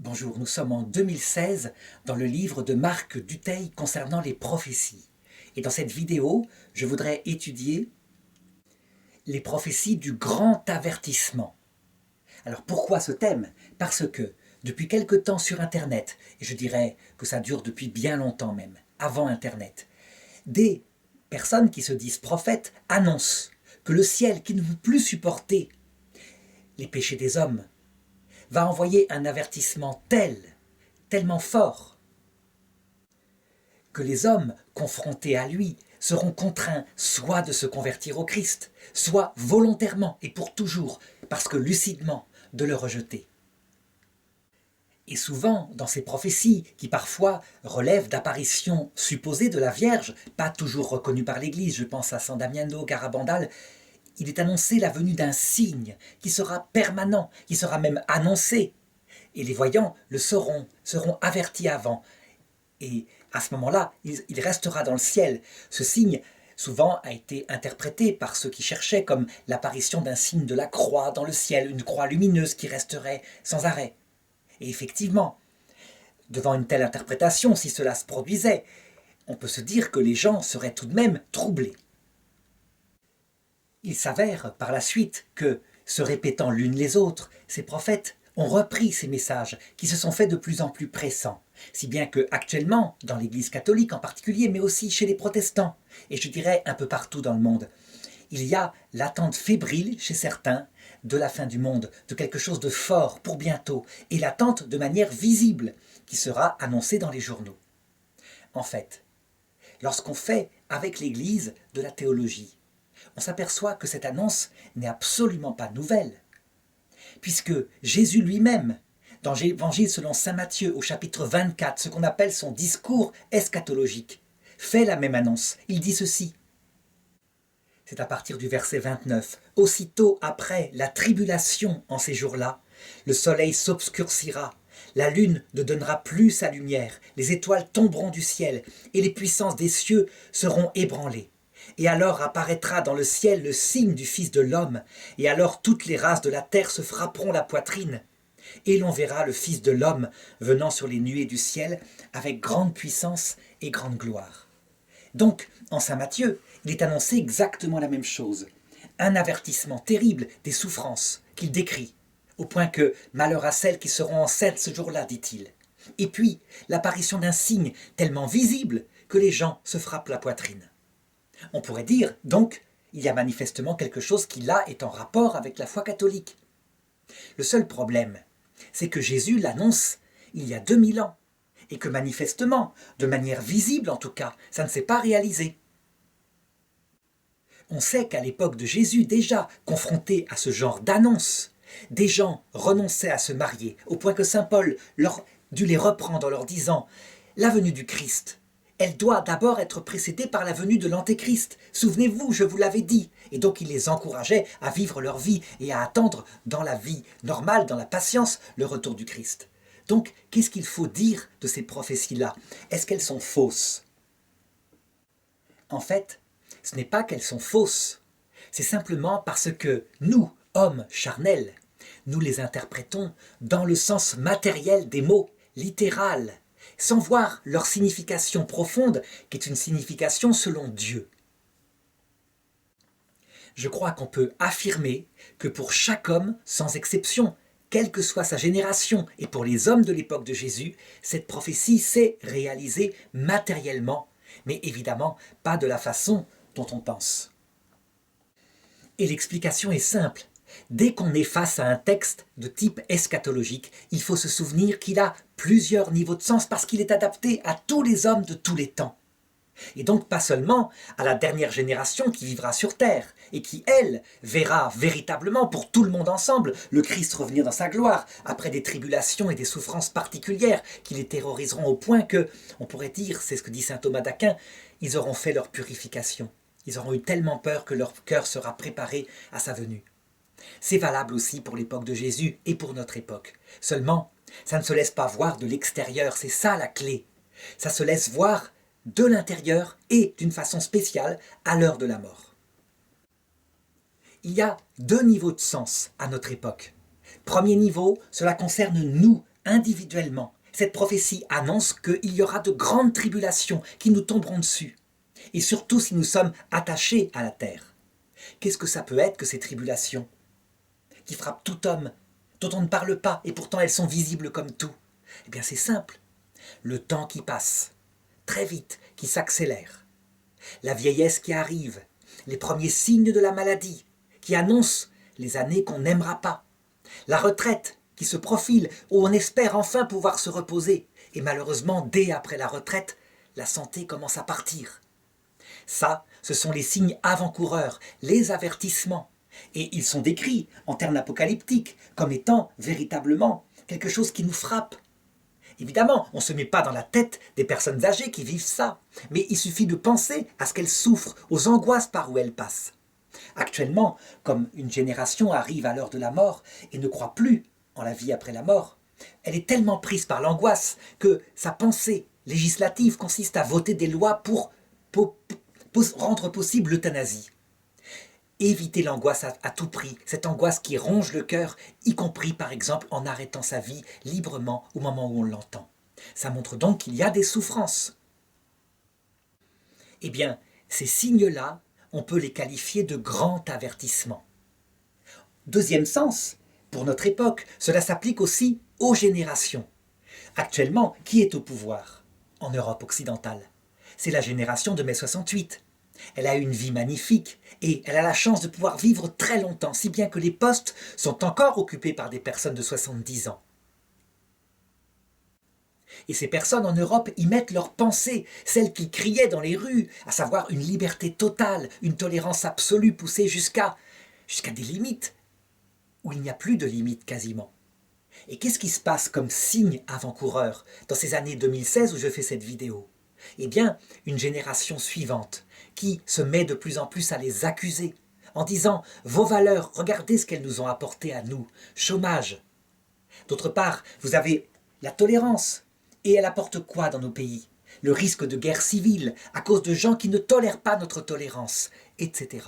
Bonjour, nous sommes en 2016 dans le livre de Marc Dutheil concernant les prophéties. Et dans cette vidéo, je voudrais étudier les prophéties du grand avertissement. Alors pourquoi ce thème? Parce que depuis quelque temps sur Internet, et je dirais que ça dure depuis bien longtemps même, avant Internet, des personnes qui se disent prophètes annoncent que le ciel, qui ne veut plus supporter les péchés des hommes, va envoyer un avertissement tellement fort, que les hommes confrontés à lui seront contraints soit de se convertir au Christ, soit volontairement et pour toujours, parce que lucidement, de le rejeter. Et souvent, dans ces prophéties, qui parfois relèvent d'apparitions supposées de la Vierge, pas toujours reconnues par l'Église, je pense à San Damiano, Garabandal, il est annoncé la venue d'un signe qui sera permanent, qui sera même annoncé. Et les voyants le sauront, seront avertis avant. Et à ce moment-là, il restera dans le ciel. Ce signe, souvent, a été interprété par ceux qui cherchaient comme l'apparition d'un signe de la croix dans le ciel, une croix lumineuse qui resterait sans arrêt. Et effectivement, devant une telle interprétation, si cela se produisait, on peut se dire que les gens seraient tout de même troublés. Il s'avère par la suite que, se répétant l'une les autres, ces prophètes ont repris ces messages qui se sont faits de plus en plus pressants, si bien que actuellement, dans l'Église catholique en particulier, mais aussi chez les protestants, et je dirais un peu partout dans le monde, il y a l'attente fébrile chez certains de la fin du monde, de quelque chose de fort pour bientôt, et l'attente de manière visible qui sera annoncée dans les journaux. En fait, lorsqu'on fait avec l'Église de la théologie, on s'aperçoit que cette annonce n'est absolument pas nouvelle, puisque Jésus lui-même, dans l'Évangile selon saint Matthieu au chapitre 24, ce qu'on appelle son discours eschatologique, fait la même annonce. Il dit ceci. C'est à partir du verset 29. « Aussitôt après la tribulation en ces jours-là, le soleil s'obscurcira, la lune ne donnera plus sa lumière, les étoiles tomberont du ciel, et les puissances des cieux seront ébranlées. Et alors apparaîtra dans le ciel le signe du Fils de l'homme, et alors toutes les races de la terre se frapperont la poitrine. Et l'on verra le Fils de l'homme venant sur les nuées du ciel avec grande puissance et grande gloire. » Donc, en saint Matthieu, il est annoncé exactement la même chose. Un avertissement terrible des souffrances qu'il décrit, au point que « malheur à celles qui seront enceintes ce jour-là », dit-il. Et puis, l'apparition d'un signe tellement visible que les gens se frappent la poitrine. On pourrait dire, donc, il y a manifestement quelque chose qui là est en rapport avec la foi catholique. Le seul problème, c'est que Jésus l'annonce il y a 2000 ans, et que manifestement, de manière visible en tout cas, ça ne s'est pas réalisé. On sait qu'à l'époque de Jésus, déjà confrontés à ce genre d'annonce, des gens renonçaient à se marier, au point que saint Paul leur dut les reprendre en leur disant « La venue du Christ, elle doit d'abord être précédée par la venue de l'Antéchrist. Souvenez-vous, je vous l'avais dit. » Et donc il les encourageait à vivre leur vie et à attendre dans la vie normale, dans la patience, le retour du Christ. Donc, qu'est-ce qu'il faut dire de ces prophéties-là? Est-ce qu'elles sont fausses? En fait, ce n'est pas qu'elles sont fausses. C'est simplement parce que nous, hommes charnels, nous les interprétons dans le sens matériel des mots, littéral, sans voir leur signification profonde, qui est une signification selon Dieu. Je crois qu'on peut affirmer que pour chaque homme, sans exception, quelle que soit sa génération, et pour les hommes de l'époque de Jésus, cette prophétie s'est réalisée matériellement, mais évidemment pas de la façon dont on pense. Et l'explication est simple. Dès qu'on est face à un texte de type eschatologique, il faut se souvenir qu'il a plusieurs niveaux de sens parce qu'il est adapté à tous les hommes de tous les temps. Et donc pas seulement à la dernière génération qui vivra sur terre et qui, elle, verra véritablement pour tout le monde ensemble le Christ revenir dans sa gloire après des tribulations et des souffrances particulières qui les terroriseront au point que, on pourrait dire, c'est ce que dit saint Thomas d'Aquin, ils auront fait leur purification. Ils auront eu tellement peur que leur cœur sera préparé à sa venue. C'est valable aussi pour l'époque de Jésus et pour notre époque. Seulement, ça ne se laisse pas voir de l'extérieur, c'est ça la clé. Ça se laisse voir de l'intérieur et d'une façon spéciale à l'heure de la mort. Il y a deux niveaux de sens à notre époque. Premier niveau, cela concerne nous, individuellement. Cette prophétie annonce qu'il y aura de grandes tribulations qui nous tomberont dessus, et surtout si nous sommes attachés à la terre. Qu'est-ce que ça peut être que ces tribulations qui frappent tout homme, dont on ne parle pas, et pourtant elles sont visibles comme tout? Eh bien c'est simple, le temps qui passe, très vite, qui s'accélère, la vieillesse qui arrive, les premiers signes de la maladie, qui annoncent les années qu'on n'aimera pas, la retraite qui se profile, où on espère enfin pouvoir se reposer, et malheureusement, dès après la retraite, la santé commence à partir. Ça, ce sont les signes avant-coureurs, les avertissements, et ils sont décrits en termes apocalyptiques comme étant véritablement quelque chose qui nous frappe. Évidemment, on ne se met pas dans la tête des personnes âgées qui vivent ça, mais il suffit de penser à ce qu'elles souffrent, aux angoisses par où elles passent. Actuellement, comme une génération arrive à l'heure de la mort et ne croit plus en la vie après la mort, elle est tellement prise par l'angoisse que sa pensée législative consiste à voter des lois pour rendre possible l'euthanasie. Éviter l'angoisse à tout prix, cette angoisse qui ronge le cœur, y compris par exemple en arrêtant sa vie librement au moment où on l'entend. Ça montre donc qu'il y a des souffrances. Eh bien, ces signes-là, on peut les qualifier de grands avertissements. Deuxième sens, pour notre époque, cela s'applique aussi aux générations. Actuellement, qui est au pouvoir en Europe occidentale? C'est la génération de mai 68. Elle a une vie magnifique et elle a la chance de pouvoir vivre très longtemps, si bien que les postes sont encore occupés par des personnes de 70 ans. Et ces personnes en Europe y mettent leurs pensées, celles qui criaient dans les rues, à savoir une liberté totale, une tolérance absolue poussée jusqu'à des limites, où il n'y a plus de limites quasiment. Et qu'est-ce qui se passe comme signe avant-coureur dans ces années 2016 où je fais cette vidéo? Eh bien, une génération suivante qui se met de plus en plus à les accuser en disant « Vos valeurs, regardez ce qu'elles nous ont apporté à nous, chômage ». D'autre part, vous avez la tolérance. Et elle apporte quoi dans nos pays? Le risque de guerre civile à cause de gens qui ne tolèrent pas notre tolérance, etc.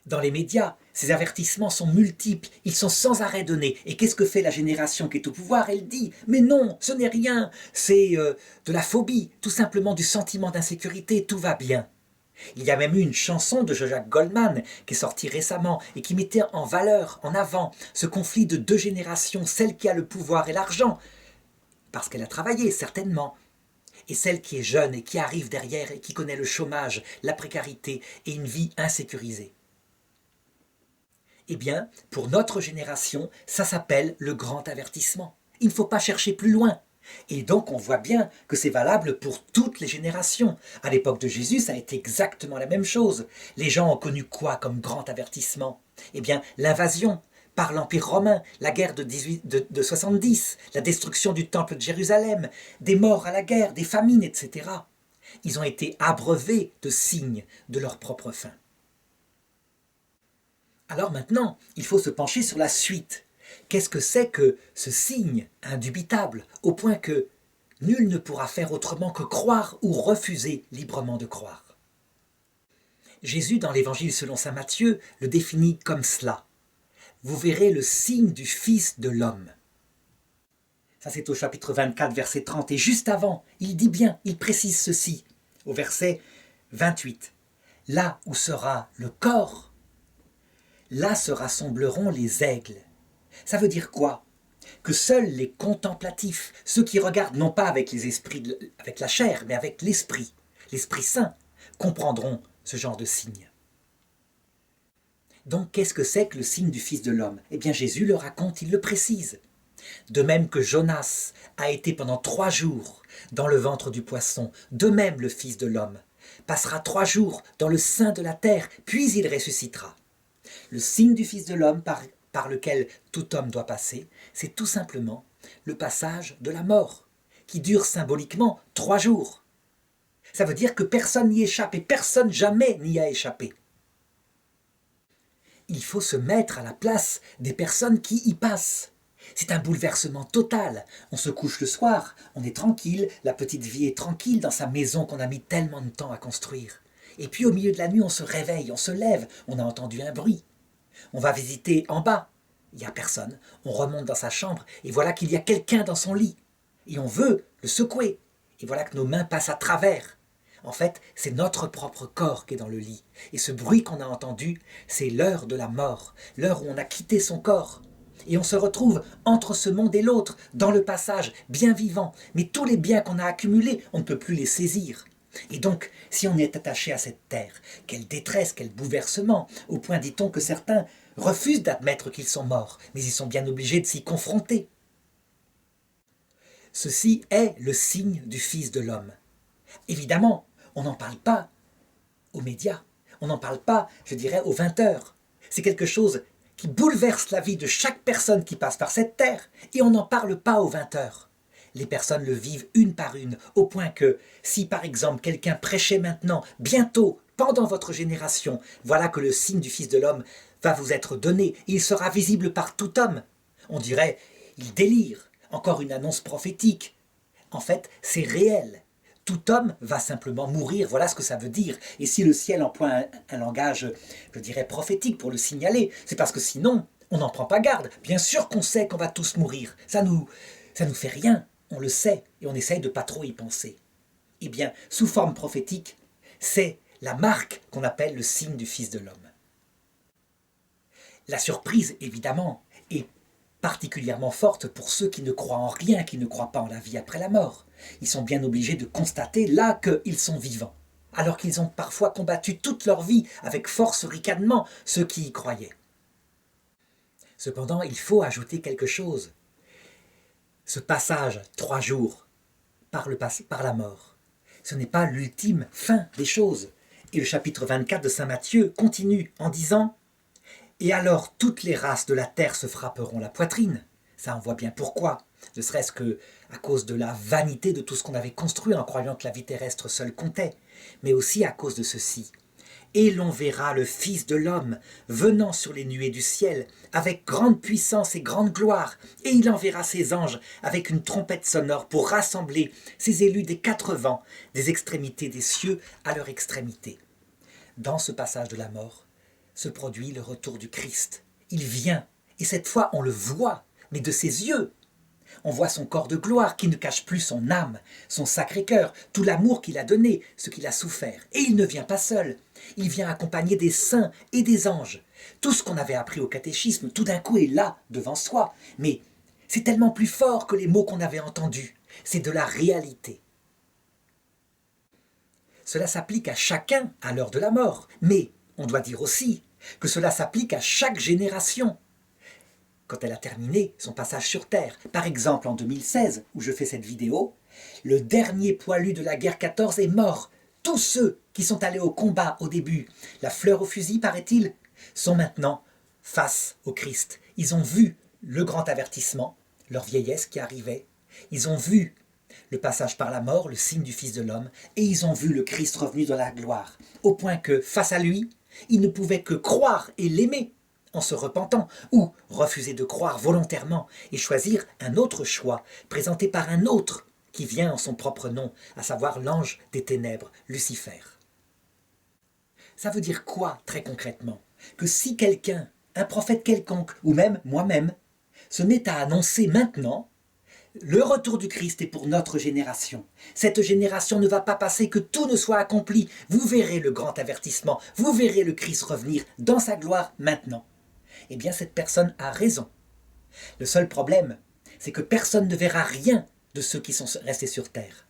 Dans les médias, ces avertissements sont multiples, ils sont sans arrêt donnés. Et qu'est-ce que fait la génération qui est au pouvoir? Elle dit « Mais non, ce n'est rien, c'est de la phobie, tout simplement du sentiment d'insécurité, tout va bien ». Il y a même eu une chanson de Jean-Jacques Goldman qui est sortie récemment et qui mettait en valeur, en avant, ce conflit de deux générations, celle qui a le pouvoir et l'argent, parce qu'elle a travaillé, certainement, et celle qui est jeune et qui arrive derrière et qui connaît le chômage, la précarité et une vie insécurisée. Eh bien, pour notre génération, ça s'appelle le grand avertissement. Il ne faut pas chercher plus loin. Et donc on voit bien que c'est valable pour toutes les générations. À l'époque de Jésus, ça a été exactement la même chose. Les gens ont connu quoi comme grand avertissement? Eh bien, l'invasion par l'Empire romain, la guerre de 70, la destruction du temple de Jérusalem, des morts à la guerre, des famines, etc. Ils ont été abreuvés de signes de leur propre fin. Alors maintenant, il faut se pencher sur la suite. Qu'est-ce que c'est que ce signe indubitable, au point que nul ne pourra faire autrement que croire ou refuser librement de croire? Jésus, dans l'Évangile selon saint Matthieu, le définit comme cela. Vous verrez le signe du Fils de l'homme. Ça c'est au chapitre 24, verset 30. Et juste avant, il dit bien, il précise ceci, au verset 28. Là où sera le corps, là se rassembleront les aigles. Ça veut dire quoi? Que seuls les contemplatifs, ceux qui regardent non pas avec les esprits, avec la chair, mais avec l'Esprit Saint, comprendront ce genre de signe. Donc qu'est-ce que c'est que le signe du Fils de l'homme? Eh bien Jésus le raconte, il le précise. De même que Jonas a été pendant 3 jours dans le ventre du poisson, de même le Fils de l'homme passera 3 jours dans le sein de la terre, puis il ressuscitera. Le signe du Fils de l'homme par lequel tout homme doit passer, c'est tout simplement le passage de la mort, qui dure symboliquement 3 jours. Ça veut dire que personne n'y échappe et personne jamais n'y a échappé. Il faut se mettre à la place des personnes qui y passent. C'est un bouleversement total. On se couche le soir, on est tranquille, la petite vie est tranquille dans sa maison qu'on a mis tellement de temps à construire. Et puis au milieu de la nuit, on se réveille, on se lève, on a entendu un bruit. On va visiter en bas. il n'y a personne. On remonte dans sa chambre et voilà qu'il y a quelqu'un dans son lit. Et on veut le secouer. Et voilà que nos mains passent à travers. En fait, c'est notre propre corps qui est dans le lit. Et ce bruit qu'on a entendu, c'est l'heure de la mort, l'heure où on a quitté son corps. Et on se retrouve entre ce monde et l'autre, dans le passage, bien vivant. Mais tous les biens qu'on a accumulés, on ne peut plus les saisir. Et donc, si on est attaché à cette terre, quelle détresse, quel bouleversement, au point, dit-on, que certains refusent d'admettre qu'ils sont morts, mais ils sont bien obligés de s'y confronter. Ceci est le signe du Fils de l'homme. Évidemment, on n'en parle pas aux médias, on n'en parle pas, je dirais, aux 20h. C'est quelque chose qui bouleverse la vie de chaque personne qui passe par cette terre, et on n'en parle pas aux 20h. Les personnes le vivent une par une, au point que, si par exemple quelqu'un prêchait maintenant, bientôt, pendant votre génération, voilà que le signe du Fils de l'homme va vous être donné, et il sera visible par tout homme. On dirait, il délire, encore une annonce prophétique. En fait, c'est réel. Tout homme va simplement mourir, voilà ce que ça veut dire. Et si le ciel emploie un langage, je dirais, prophétique pour le signaler, c'est parce que sinon, on n'en prend pas garde. Bien sûr qu'on sait qu'on va tous mourir. Ça nous fait rien, on le sait, et on essaye de pas trop y penser. Eh bien, sous forme prophétique, c'est la marque qu'on appelle le signe du Fils de l'homme. La surprise, évidemment, est particulièrement forte pour ceux qui ne croient en rien, qui ne croient pas en la vie après la mort. Ils sont bien obligés de constater là qu'ils sont vivants, alors qu'ils ont parfois combattu toute leur vie avec force ricanement ceux qui y croyaient. Cependant, il faut ajouter quelque chose. Ce passage, 3 jours, par la mort, ce n'est pas l'ultime fin des choses. Et le chapitre 24 de saint Matthieu continue en disant « Et alors toutes les races de la terre se frapperont la poitrine ». Ça, on voit bien pourquoi. Ne serait-ce que à cause de la vanité de tout ce qu'on avait construit en croyant que la vie terrestre seule comptait, mais aussi à cause de ceci. Et l'on verra le Fils de l'homme venant sur les nuées du ciel avec grande puissance et grande gloire, et il enverra ses anges avec une trompette sonore pour rassembler ses élus des 4 vents, des extrémités des cieux à leur extrémité. Dans ce passage de la mort se produit le retour du Christ. Il vient, et cette fois on le voit, mais de ses yeux. On voit son corps de gloire qui ne cache plus son âme, son sacré cœur, tout l'amour qu'il a donné, ce qu'il a souffert. Et il ne vient pas seul, il vient accompagné des saints et des anges. Tout ce qu'on avait appris au catéchisme, tout d'un coup est là, devant soi. Mais c'est tellement plus fort que les mots qu'on avait entendus. C'est de la réalité. Cela s'applique à chacun à l'heure de la mort, mais on doit dire aussi que cela s'applique à chaque génération. Quand elle a terminé son passage sur Terre. Par exemple, en 2016, où je fais cette vidéo, le dernier poilu de la guerre 14 est mort. Tous ceux qui sont allés au combat au début, la fleur au fusil, paraît-il, sont maintenant face au Christ. Ils ont vu le grand avertissement, leur vieillesse qui arrivait. Ils ont vu le passage par la mort, le signe du Fils de l'homme, et ils ont vu le Christ revenu dans la gloire, au point que, face à lui, ils ne pouvaient que croire et l'aimer, en se repentant, ou refuser de croire volontairement et choisir un autre choix, présenté par un autre qui vient en son propre nom, à savoir l'ange des ténèbres, Lucifer. Ça veut dire quoi, très concrètement? Que si quelqu'un, un prophète quelconque, ou même moi-même, se met à annoncer maintenant le retour du Christ est pour notre génération. Cette génération ne va pas passer que tout ne soit accompli. Vous verrez le grand avertissement, vous verrez le Christ revenir dans sa gloire maintenant. Eh bien, cette personne a raison. Le seul problème, c'est que personne ne verra rien de ceux qui sont restés sur terre.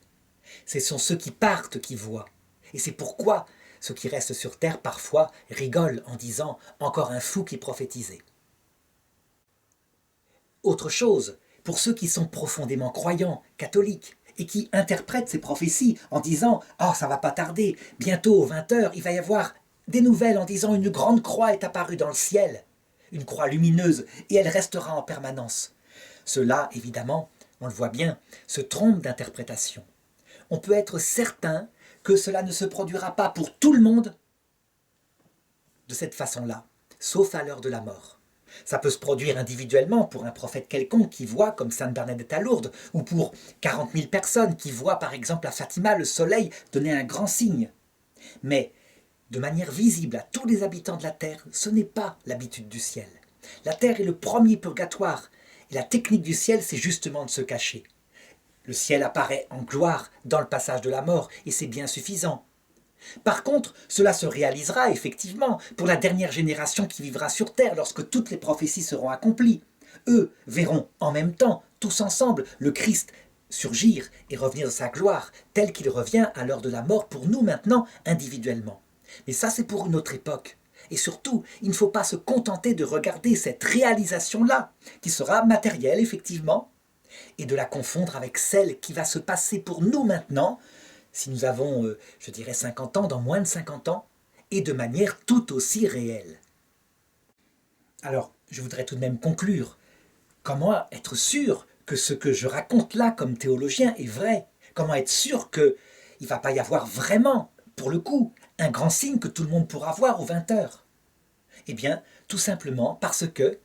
Ce sont ceux qui partent qui voient. Et c'est pourquoi ceux qui restent sur terre parfois rigolent en disant « encore un fou qui prophétisait ». Autre chose, pour ceux qui sont profondément croyants, catholiques, et qui interprètent ces prophéties en disant « oh, ça va pas tarder, bientôt aux 20h, il va y avoir des nouvelles en disant une grande croix est apparue dans le ciel ». Une croix lumineuse, et elle restera en permanence. Cela, évidemment, on le voit bien, se trompe d'interprétation. On peut être certain que cela ne se produira pas pour tout le monde de cette façon-là, sauf à l'heure de la mort. Ça peut se produire individuellement pour un prophète quelconque qui voit, comme Sainte Bernadette à Lourdes, ou pour 40 000 personnes qui voient par exemple à Fatima le soleil donner un grand signe. Mais de manière visible à tous les habitants de la terre, ce n'est pas l'habitude du ciel. La terre est le premier purgatoire, et la technique du ciel, c'est justement de se cacher. Le ciel apparaît en gloire dans le passage de la mort, et c'est bien suffisant. Par contre, cela se réalisera effectivement pour la dernière génération qui vivra sur terre lorsque toutes les prophéties seront accomplies. Eux verront en même temps, tous ensemble, le Christ surgir et revenir de sa gloire, tel qu'il revient à l'heure de la mort pour nous maintenant individuellement. Mais ça, c'est pour une autre époque. Et surtout, il ne faut pas se contenter de regarder cette réalisation-là, qui sera matérielle effectivement, et de la confondre avec celle qui va se passer pour nous maintenant, si nous avons, je dirais, 50 ans, dans moins de 50 ans, et de manière tout aussi réelle. Alors, je voudrais tout de même conclure. Comment être sûr que ce que je raconte là comme théologien est vrai? Comment être sûr qu'il ne va pas y avoir vraiment, pour le coup, un grand signe que tout le monde pourra voir aux 20 heures? Eh bien, tout simplement parce que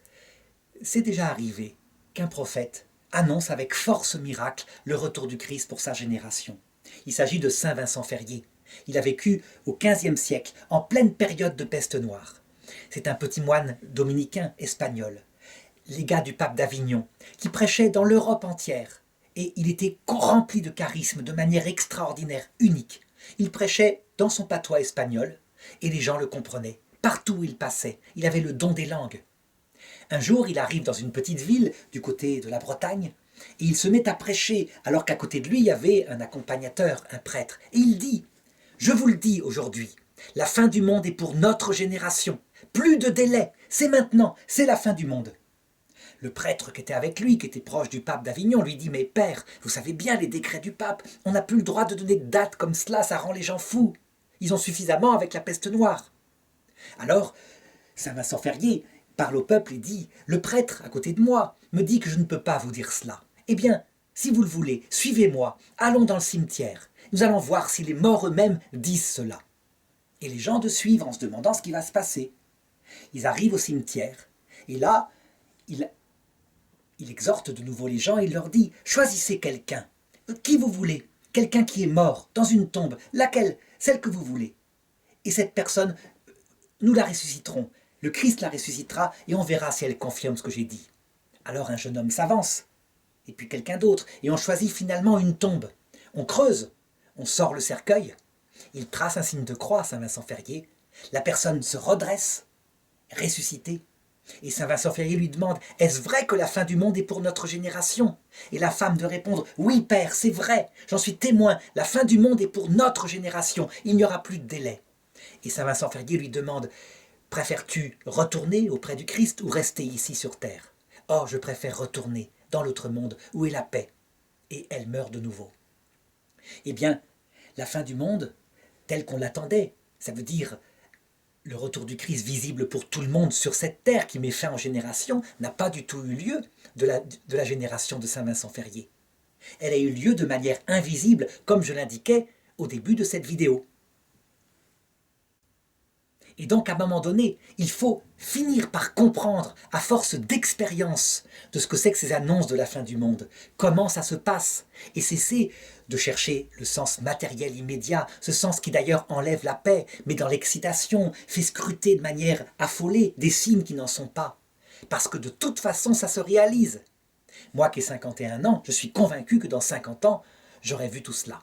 c'est déjà arrivé qu'un prophète annonce avec force miracle le retour du Christ pour sa génération. Il s'agit de saint Vincent Ferrier. Il a vécu au XVe siècle, en pleine période de peste noire. C'est un petit moine dominicain espagnol, légat du pape d'Avignon, qui prêchait dans l'Europe entière. Et il était rempli de charisme de manière extraordinaire, unique. Il prêchait dans son patois espagnol, et les gens le comprenaient. Partout où il passait, il avait le don des langues. Un jour, il arrive dans une petite ville du côté de la Bretagne, et il se met à prêcher, alors qu'à côté de lui, il y avait un accompagnateur, un prêtre. Et il dit, « Je vous le dis aujourd'hui, la fin du monde est pour notre génération. Plus de délai, c'est maintenant, c'est la fin du monde. » Le prêtre qui était avec lui, qui était proche du pape d'Avignon, lui dit « Mais père, vous savez bien les décrets du pape, on n'a plus le droit de donner de date comme cela, ça rend les gens fous. Ils ont suffisamment avec la peste noire. » Alors, saint Vincent Ferrier parle au peuple et dit « Le prêtre, à côté de moi, me dit que je ne peux pas vous dire cela. Eh bien, si vous le voulez, suivez-moi, allons dans le cimetière. Nous allons voir si les morts eux-mêmes disent cela. » Et les gens de suivre en se demandant ce qui va se passer. Ils arrivent au cimetière, et là, il exhorte de nouveau les gens et il leur dit « Choisissez quelqu'un, qui vous voulez, quelqu'un qui est mort, dans une tombe, laquelle, celle que vous voulez. Et cette personne, nous la ressusciterons. Le Christ la ressuscitera et on verra si elle confirme ce que j'ai dit. » Alors un jeune homme s'avance, et puis quelqu'un d'autre, et on choisit finalement une tombe. On creuse, on sort le cercueil, il trace un signe de croix à saint Vincent Ferrier, la personne se redresse, ressuscitée, et saint Vincent Ferrier lui demande « Est-ce vrai que la fin du monde est pour notre génération ?» Et la femme de répondre « Oui père, c'est vrai, j'en suis témoin, la fin du monde est pour notre génération, il n'y aura plus de délai. » Et saint Vincent Ferrier lui demande « Préfères-tu retourner auprès du Christ ou rester ici sur terre ?»« Oh, je préfère retourner dans l'autre monde où est la paix. » Et elle meurt de nouveau. Eh bien, la fin du monde, telle qu'on l'attendait, ça veut dire le retour du Christ visible pour tout le monde sur cette terre qui met fin aux générations, n'a pas du tout eu lieu de la génération de saint Vincent Ferrier. Elle a eu lieu de manière invisible, comme je l'indiquais au début de cette vidéo. Et donc, à un moment donné, il faut finir par comprendre, à force d'expérience, de ce que c'est que ces annonces de la fin du monde, comment ça se passe, et cesser de chercher le sens matériel immédiat, ce sens qui d'ailleurs enlève la paix, mais dans l'excitation, fait scruter de manière affolée des signes qui n'en sont pas. Parce que de toute façon, ça se réalise. Moi qui ai 51 ans, je suis convaincu que dans 50 ans, j'aurai vu tout cela.